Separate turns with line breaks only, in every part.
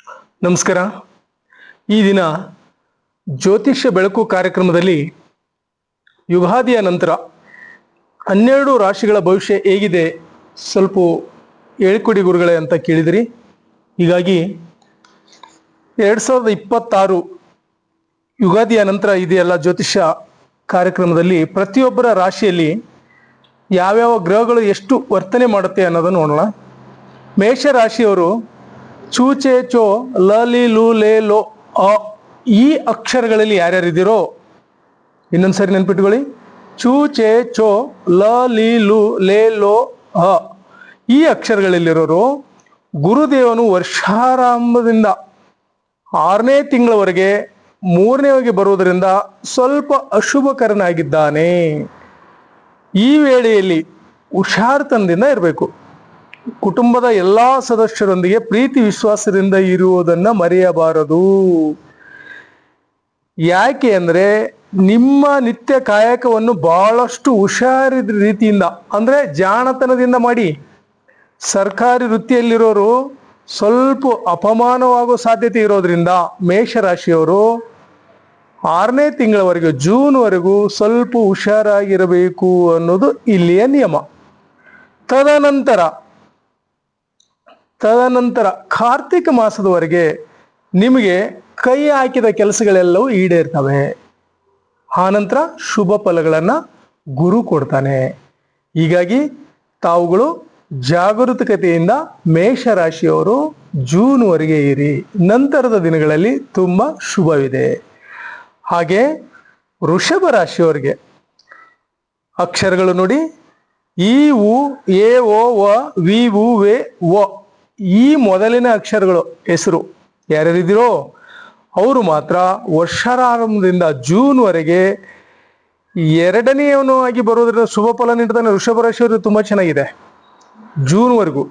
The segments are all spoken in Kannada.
ನಮಸ್ಕಾರ. ಈ ದಿನ ಜ್ಯೋತಿಷ್ಯ ಬೆಳಕು ಕಾರ್ಯಕ್ರಮದಲ್ಲಿ ಯುಗಾದಿಯ ನಂತರ 12 ರಾಶಿಗಳ ಭವಿಷ್ಯ ಹೇಗಿದೆ ಸ್ವಲ್ಪ ಹೇಳಿಕೊಡಿ ಗುರುಗಳೇ ಅಂತ ಕೇಳಿದಿರಿ. ಹೀಗಾಗಿ 2026 ಯುಗಾದಿಯ ನಂತರ ಇದೆಯಲ್ಲ ಜ್ಯೋತಿಷ್ಯ ಕಾರ್ಯಕ್ರಮದಲ್ಲಿ ಪ್ರತಿಯೊಬ್ಬರ ರಾಶಿಯಲ್ಲಿ ಯಾವ್ಯಾವ ಗ್ರಹಗಳು ಎಷ್ಟು ವರ್ತನೆ ಮಾಡುತ್ತೆ ಅನ್ನೋದನ್ನು ನೋಡೋಣ. ಮೇಷರಾಶಿಯವರು ಚೂಚೆ ಚೋ ಲ ಲಿ ಲು ಲೇ ಲೋ ಅ ಈ ಅಕ್ಷರಗಳಲ್ಲಿ ಯಾರ್ಯಾರಿದ್ದೀರೋ ಇನ್ನೊಂದ್ಸರಿ ನೆನ್ಪಿಟ್ಕೊಳ್ಳಿ. ಚೂಚೆ ಚೋ ಲ ಲಿ ಲು ಲೇ ಲೋ ಅ ಈ ಅಕ್ಷರಗಳಲ್ಲಿರೋರು ಗುರುದೇವನು ವರ್ಷಾರಂಭದಿಂದ 6ನೇ ತಿಂಗಳವರೆಗೆ 3ನೇವರೆಗೆ ಬರುವುದರಿಂದ ಸ್ವಲ್ಪ ಅಶುಭಕರನಾಗಿದ್ದಾನೆ. ಈ ವೇಳೆಯಲ್ಲಿ ಹುಷಾರ್ತನದಿಂದ ಇರಬೇಕು. ಕುಟುಂಬದ ಎಲ್ಲಾ ಸದಸ್ಯರೊಂದಿಗೆ ಪ್ರೀತಿ ವಿಶ್ವಾಸದಿಂದ ಇರುವುದನ್ನು ಮರೆಯಬಾರದು. ಯಾಕೆ ಅಂದ್ರೆ ನಿಮ್ಮ ನಿತ್ಯ ಕಾಯಕವನ್ನು ಬಹಳಷ್ಟು ಹುಷಾರಿದ ರೀತಿಯಿಂದ ಅಂದ್ರೆ ಜಾಣತನದಿಂದ ಮಾಡಿ. ಸರ್ಕಾರಿ ವೃತ್ತಿಯಲ್ಲಿರೋರು ಸ್ವಲ್ಪ ಅಪಮಾನವಾಗೋ ಸಾಧ್ಯತೆ ಇರೋದ್ರಿಂದ ಮೇಷರಾಶಿಯವರು 6ನೇ ತಿಂಗಳವರೆಗೂ ಜೂನ್ವರೆಗೂ ಸ್ವಲ್ಪ ಹುಷಾರಾಗಿರಬೇಕು ಅನ್ನೋದು ಇಲ್ಲಿಯ ನಿಯಮ. ತದನಂತರ ಕಾರ್ತಿಕ ಮಾಸದವರೆಗೆ ನಿಮಗೆ ಕೈ ಹಾಕಿದ ಕೆಲಸಗಳೆಲ್ಲವೂ ಈಡೇರ್ತವೆ. ಆನಂತರ ಶುಭ ಫಲಗಳನ್ನ ಗುರು ಕೊಡ್ತಾನೆ. ಹೀಗಾಗಿ ತಾವುಗಳು ಜಾಗರೂಕತೆಯಿಂದ ಮೇಷರಾಶಿಯವರು ಜೂನ್ವರೆಗೆ ಇರಿ. ನಂತರದ ದಿನಗಳಲ್ಲಿ ತುಂಬಾ ಶುಭವಿದೆ. ಹಾಗೆ ವೃಷಭ ರಾಶಿಯವರಿಗೆ ಅಕ್ಷರಗಳು ನೋಡಿ. ಈ ಉ ಎ ಓ ವ ವಿ ಉ ವೆ ವ ಈ ಮೊದಲಿನ ಅಕ್ಷರಗಳು ಹೆಸರು ಯಾರ್ಯಾರಿದ್ದೀರೋ ಅವರು ಮಾತ್ರ ವರ್ಷಾರಂಭದಿಂದ ಜೂನ್ವರೆಗೆ 2ನೇಯವನು ಆಗಿ ಬರೋದ್ರಿಂದ ಶುಭ ಫಲ ನೀಡ್ತಾನೆ. ವೃಷಭ ರಾಶಿಯವರು ತುಂಬಾ ಚೆನ್ನಾಗಿದೆ ಜೂನ್ವರೆಗೂ.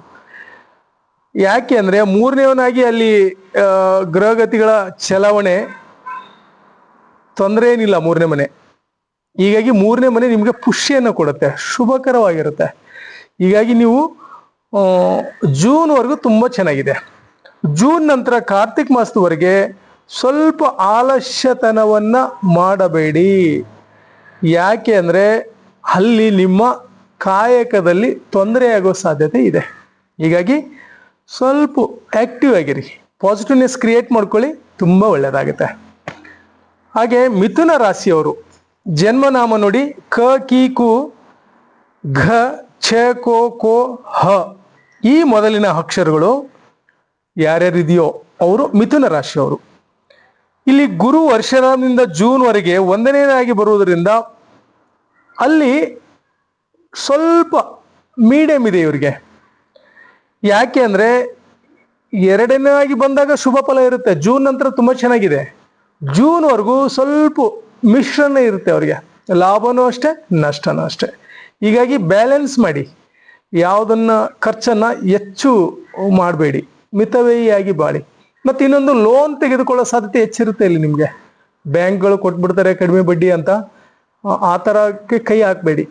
ಯಾಕೆ ಅಂದ್ರೆ 3ನೇವನಾಗಿ ಅಲ್ಲಿ ಗ್ರಹಗತಿಗಳ ಚಲಾವಣೆ ತೊಂದರೆ ಏನಿಲ್ಲ 3ನೇ ಮನೆ. ಹೀಗಾಗಿ 3ನೇ ಮನೆ ನಿಮಗೆ ಪುಷ್ಟಿಯನ್ನು ಕೊಡುತ್ತೆ, ಶುಭಕರವಾಗಿರುತ್ತೆ. ಹೀಗಾಗಿ ನೀವು ಜೂನ್ವರೆಗೂ ತುಂಬಾ ಚೆನ್ನಾಗಿದೆ. ಜೂನ್ ನಂತರ ಕಾರ್ತಿಕ್ ಮಾಸದವರೆಗೆ ಸ್ವಲ್ಪ ಆಲಸ್ಯತನವನ್ನ ಮಾಡಬೇಡಿ. ಯಾಕೆ ಅಂದ್ರೆ ಅಲ್ಲಿ ನಿಮ್ಮ ಕಾಯಕದಲ್ಲಿ ತೊಂದರೆ ಆಗೋ ಸಾಧ್ಯತೆ ಇದೆ. ಹೀಗಾಗಿ ಸ್ವಲ್ಪ ಆಕ್ಟಿವ್ ಆಗಿರಿ, ಪಾಸಿಟಿವ್ನೆಸ್ ಕ್ರಿಯೇಟ್ ಮಾಡ್ಕೊಳ್ಳಿ, ತುಂಬಾ ಒಳ್ಳೆಯದಾಗುತ್ತೆ. ಹಾಗೆ ಮಿಥುನ ರಾಶಿಯವರು ಜನ್ಮನಾಮ ನೋಡಿ ಕ ಕಿ ಕು ಘ ಛ ಕೋ ಕೋ ಹ ಈ ಮೊದಲಿನ ಅಕ್ಷರಗಳು ಯಾರ್ಯಾರಿದೆಯೋ ಅವರು ಮಿಥುನ ರಾಶಿಯವರು. ಇಲ್ಲಿ ಗುರು ವರ್ಷದಿಂದ ಜೂನ್ವರೆಗೆ 1ನೇದಾಗಿ ಬರುವುದರಿಂದ ಅಲ್ಲಿ ಸ್ವಲ್ಪ ಮೀಡಿಯಂ ಇದೆ ಇವರಿಗೆ. ಯಾಕೆ ಅಂದ್ರೆ 2ನೇದಾಗಿ ಬಂದಾಗ ಶುಭ ಫಲ ಇರುತ್ತೆ. ಜೂನ್ ನಂತರ ತುಂಬಾ ಚೆನ್ನಾಗಿದೆ. ಜೂನ್ವರೆಗೂ ಸ್ವಲ್ಪ ಮಿಶ್ರಣ ಇರುತ್ತೆ ಅವರಿಗೆ, ಲಾಭನೂ ಅಷ್ಟೇ ನಷ್ಟನೂ ಅಷ್ಟೇ. ಹೀಗಾಗಿ ಬ್ಯಾಲೆನ್ಸ್ ಮಾಡಿ, ಯಾವುದನ್ನ ಖರ್ಚನ್ನ ಹೆಚ್ಚು ಮಾಡಬೇಡಿ, ಮಿತವ್ಯಯಿಯಾಗಿ ಬಾಳಿ. ಮತ್ತೆ ಇನ್ನೊಂದು ಲೋನ್ ತೆಗೆದುಕೊಳ್ಳೋ ಸಾಧ್ಯತೆ ಹೆಚ್ಚಿರುತ್ತೆ. ಇಲ್ಲಿ ನಿಮಗೆ ಬ್ಯಾಂಕ್ಗಳು ಕೊಟ್ಬಿಡ್ತಾರೆ ಕಡಿಮೆ ಬಡ್ಡಿ ಅಂತ, ಆ ಥರಕ್ಕೆ ಕೈ ಹಾಕಬೇಡಿ.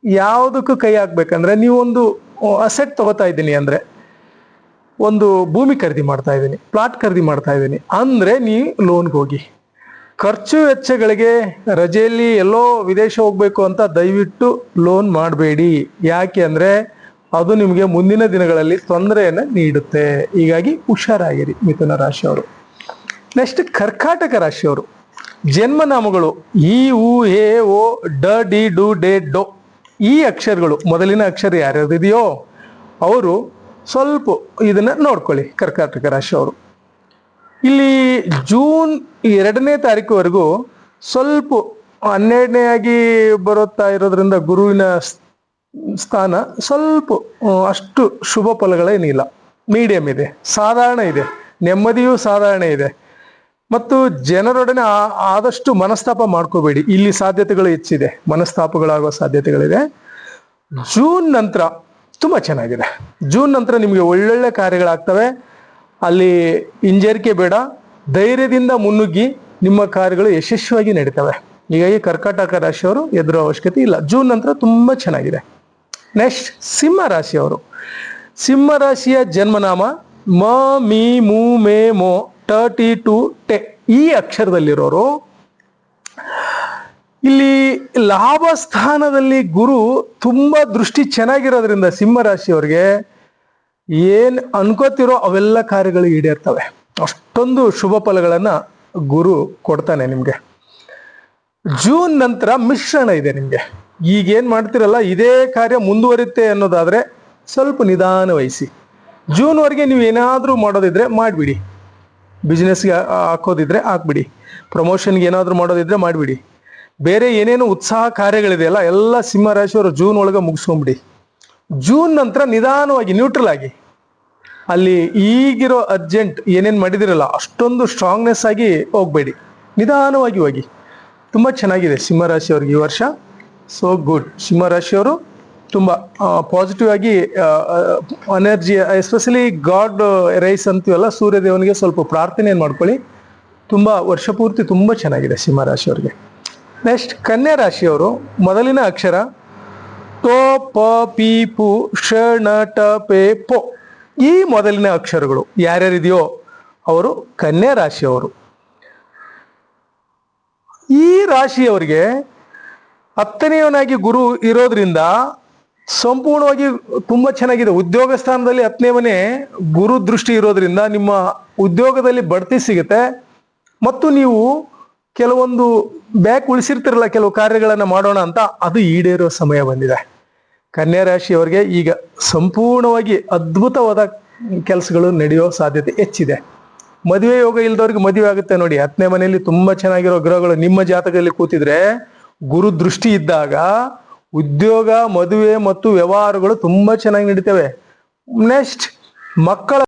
ಯಾವುದಕ್ಕೂ ಕೈ ಹಾಕ್ಬೇಕಂದ್ರೆ ನೀವು ಒಂದು ಅಸೆಟ್ ತಗೋತಾ ಇದ್ದೀನಿ ಅಂದ್ರೆ, ಒಂದು ಭೂಮಿ ಖರೀದಿ ಮಾಡ್ತಾ ಇದ್ದೀನಿ, ಪ್ಲಾಟ್ ಖರೀದಿ ಮಾಡ್ತಾ ಇದ್ದೀನಿ ಅಂದ್ರೆ ನೀವು ಲೋನ್ಗೆ ಹೋಗಿ. ಖರ್ಚು ವೆಚ್ಚಗಳಿಗೆ ರಜೆಯಲ್ಲಿ ಎಲ್ಲೋ ವಿದೇಶ ಹೋಗ್ಬೇಕು ಅಂತ ದಯವಿಟ್ಟು ಲೋನ್ ಮಾಡಬೇಡಿ. ಯಾಕೆ ಅಂದ್ರೆ ಅದು ನಿಮಗೆ ಮುಂದಿನ ದಿನಗಳಲ್ಲಿ ತೊಂದರೆಯನ್ನು ನೀಡುತ್ತೆ. ಹೀಗಾಗಿ ಹುಷಾರಾಗಿರಿ ಮಿಥುನ ರಾಶಿಯವರು. ನೆಕ್ಸ್ಟ್ ಕರ್ಕಾಟಕ ರಾಶಿಯವರು ಜನ್ಮನಾಮಗಳು ಈ ಉ ಎ ಓ ಡ ಡಿ ಡು ಡೆ ಡೊ ಈ ಅಕ್ಷರಗಳು ಮೊದಲಿನ ಅಕ್ಷರ ಯಾರ್ಯಾರಿದೆಯೋ ಅವರು ಸ್ವಲ್ಪ ಇದನ್ನ ನೋಡ್ಕೊಳ್ಳಿ. ಕರ್ಕಾಟಕ ರಾಶಿಯವರು ಇಲ್ಲಿ ಜೂನ್ 2ನೇ ತಾರೀಕುವರೆಗೂ ಸ್ವಲ್ಪ 12ನೇ ಆಗಿ ಬರುತ್ತಾ ಇರೋದ್ರಿಂದ ಗುರುವಿನ ಸ್ಥಾನ ಸ್ವಲ್ಪ ಅಷ್ಟು ಶುಭ ಫಲಗಳೇನಿಲ್ಲ, ಮೀಡಿಯಂ ಇದೆ, ಸಾಧಾರಣ ಇದೆ. ನೆಮ್ಮದಿಯೂ ಸಾಧಾರಣ ಇದೆ. ಮತ್ತು ಜನರೊಡನೆ ಆದಷ್ಟು ಮನಸ್ತಾಪ ಮಾಡ್ಕೋಬೇಡಿ. ಇಲ್ಲಿ ಸಾಧ್ಯತೆಗಳು ಹೆಚ್ಚಿದೆ, ಮನಸ್ತಾಪಗಳಾಗುವ ಸಾಧ್ಯತೆಗಳಿದೆ. ಜೂನ್ ನಂತರ ತುಂಬಾ ಚೆನ್ನಾಗಿದೆ. ಜೂನ್ ನಂತರ ನಿಮಗೆ ಒಳ್ಳೊಳ್ಳೆ ಕಾರ್ಯಗಳಾಗ್ತವೆ. ಅಲ್ಲಿ ಹಿಂಜರಿಕೆ ಬೇಡ, ಧೈರ್ಯದಿಂದ ಮುನ್ನುಗ್ಗಿ ನಿಮ್ಮ ಕಾರ್ಯಗಳು ಯಶಸ್ವಿಯಾಗಿ ನಡೀತವೆ. ಹೀಗಾಗಿ ಕರ್ಕಾಟಕ ರಾಶಿಯವರು ಎದುರೋ ಅವಶ್ಯಕತೆ ಇಲ್ಲ. ಜೂನ್ ನಂತರ ತುಂಬಾ ಚೆನ್ನಾಗಿದೆ. ನೆಕ್ಸ್ಟ್ ಸಿಂಹ ರಾಶಿಯವರು. ಸಿಂಹ ರಾಶಿಯ ಜನ್ಮನಾಮ ಮ ಮಿ ಮು ಮೇ ಮೋ ಟ ಟಿ ಟು ಟೆ ಈ ಅಕ್ಷರದಲ್ಲಿರೋರು ಇಲ್ಲಿ ಲಾಭ ಸ್ಥಾನದಲ್ಲಿ ಗುರು ತುಂಬಾ ದೃಷ್ಟಿ ಚೆನ್ನಾಗಿರೋದ್ರಿಂದ ಸಿಂಹ ರಾಶಿಯವರಿಗೆ ಏನ್ ಅನ್ಕೋತಿರೋ ಅವೆಲ್ಲ ಕಾರ್ಯಗಳು ಈಡೇರ್ತವೆ. ಅಷ್ಟೊಂದು ಶುಭ ಫಲಗಳನ್ನ ಗುರು ಕೊಡ್ತಾನೆ ನಿಮ್ಗೆ. ಜೂನ್ ನಂತರ ಮಿಶ್ರಣ ಇದೆ ನಿಮ್ಗೆ. ಈಗೇನ್ ಮಾಡ್ತಿರಲ್ಲ ಇದೇ ಕಾರ್ಯ ಮುಂದುವರಿಯುತ್ತೆ ಅನ್ನೋದಾದ್ರೆ ಸ್ವಲ್ಪ ನಿಧಾನ ವಹಿಸಿ. ಜೂನ್ವರೆಗೆ ನೀವು ಏನಾದ್ರೂ ಮಾಡೋದಿದ್ರೆ ಮಾಡಿಬಿಡಿ. ಬಿಸ್ನೆಸ್ಗೆ ಹಾಕೋದಿದ್ರೆ ಹಾಕ್ಬಿಡಿ. ಪ್ರಮೋಷನ್ಗೆ ಏನಾದ್ರೂ ಮಾಡೋದಿದ್ರೆ ಮಾಡಿಬಿಡಿ. ಬೇರೆ ಏನೇನು ಉತ್ಸಾಹ ಕಾರ್ಯಗಳಿದೆಯಲ್ಲ ಎಲ್ಲ ಸಿಂಹ ರಾಶಿಯವರು ಜೂನ್ ಒಳಗೆ ಮುಗಿಸ್ಕೊಂಬಿಡಿ. ಜೂನ್ ನಂತರ ನಿಧಾನವಾಗಿ ನ್ಯೂಟ್ರಲ್ ಆಗಿ ಅಲ್ಲಿ ಈಗಿರೋ ಅರ್ಜೆಂಟ್ ಏನೇನು ಮಾಡಿದಿರಲ್ಲ ಅಷ್ಟೊಂದು ಸ್ಟ್ರಾಂಗ್ನೆಸ್ ಆಗಿ ಹೋಗ್ಬೇಡಿ, ನಿಧಾನವಾಗಿ ಹೋಗಿ. ತುಂಬ ಚೆನ್ನಾಗಿದೆ ಸಿಂಹ ರಾಶಿಯವ್ರಿಗೆ ಈ ವರ್ಷ. So good. ಸಿಂಹ ರಾಶಿಯವರು ತುಂಬ ಪಾಸಿಟಿವ್ ಆಗಿ ಎನರ್ಜಿ, ಎಸ್ಪೆಷಲಿ ಗಾಡ್ ರೈಸ್ ಅಂತೀವಲ್ಲ, ಸೂರ್ಯದೇವನಿಗೆ ಸ್ವಲ್ಪ ಪ್ರಾರ್ಥನೆಯನ್ನು ಮಾಡ್ಕೊಳ್ಳಿ. ತುಂಬ ವರ್ಷ ಪೂರ್ತಿ ತುಂಬ ಚೆನ್ನಾಗಿದೆ ಸಿಂಹ ರಾಶಿಯವ್ರಿಗೆ. ನೆಕ್ಸ್ಟ್ ಕನ್ಯಾ ರಾಶಿಯವರು ಮೊದಲಿನ ಅಕ್ಷರ ಟೋ ಪ ಪಿ ಪು ಶ ಣ ಟ ಪೆ ಪೊ. ಈ ಮೊದಲಿನ ಅಕ್ಷರಗಳು ಯಾರ್ಯಾರಿದೆಯೋ ಅವರು ಕನ್ಯಾ ರಾಶಿಯವರು. ಈ ರಾಶಿಯವರಿಗೆ 10ನೇವನಾಗಿ ಗುರು ಇರೋದ್ರಿಂದ ಸಂಪೂರ್ಣವಾಗಿ ತುಂಬಾ ಚೆನ್ನಾಗಿದೆ. ಉದ್ಯೋಗ ಸ್ಥಾನದಲ್ಲಿ 10ನೇ ಮನೆ ಗುರು ದೃಷ್ಟಿ ಇರೋದ್ರಿಂದ ನಿಮ್ಮ ಉದ್ಯೋಗದಲ್ಲಿ ಬಡ್ತಿ ಸಿಗುತ್ತೆ. ಮತ್ತು ನೀವು ಕೆಲವೊಂದು ಬ್ಯಾಕ್ ಉಳಿಸಿರ್ತಿರಲ್ಲ, ಕೆಲವು ಕಾರ್ಯಗಳನ್ನ ಮಾಡೋಣ ಅಂತ, ಅದು ಈಡೇರೋ ಸಮಯ ಬಂದಿದೆ. ಕನ್ಯಾ ರಾಶಿಯವರಿಗೆ ಈಗ ಸಂಪೂರ್ಣವಾಗಿ ಅದ್ಭುತವಾದ ಕೆಲಸಗಳು ನಡೆಯೋ ಸಾಧ್ಯತೆ ಹೆಚ್ಚಿದೆ. ಮದುವೆ ಯೋಗ ಇಲ್ದವ್ರಿಗೆ ಮದುವೆ ಆಗುತ್ತೆ ನೋಡಿ. 10ನೇ ಮನೆಯಲ್ಲಿ ತುಂಬಾ ಚೆನ್ನಾಗಿರೋ ಗ್ರಹಗಳು ನಿಮ್ಮ ಜಾತಕದಲ್ಲಿ ಕೂತಿದ್ರೆ, ಗುರು ದೃಷ್ಟಿ ಇದ್ದಾಗ ಉದ್ಯೋಗ, ಮದುವೆ ಮತ್ತು ವ್ಯವಹಾರಗಳು ತುಂಬಾ ಚೆನ್ನಾಗಿ ನಡೀತವೆ. ನೆಕ್ಸ್ಟ್ ಮಕ್ಕಳ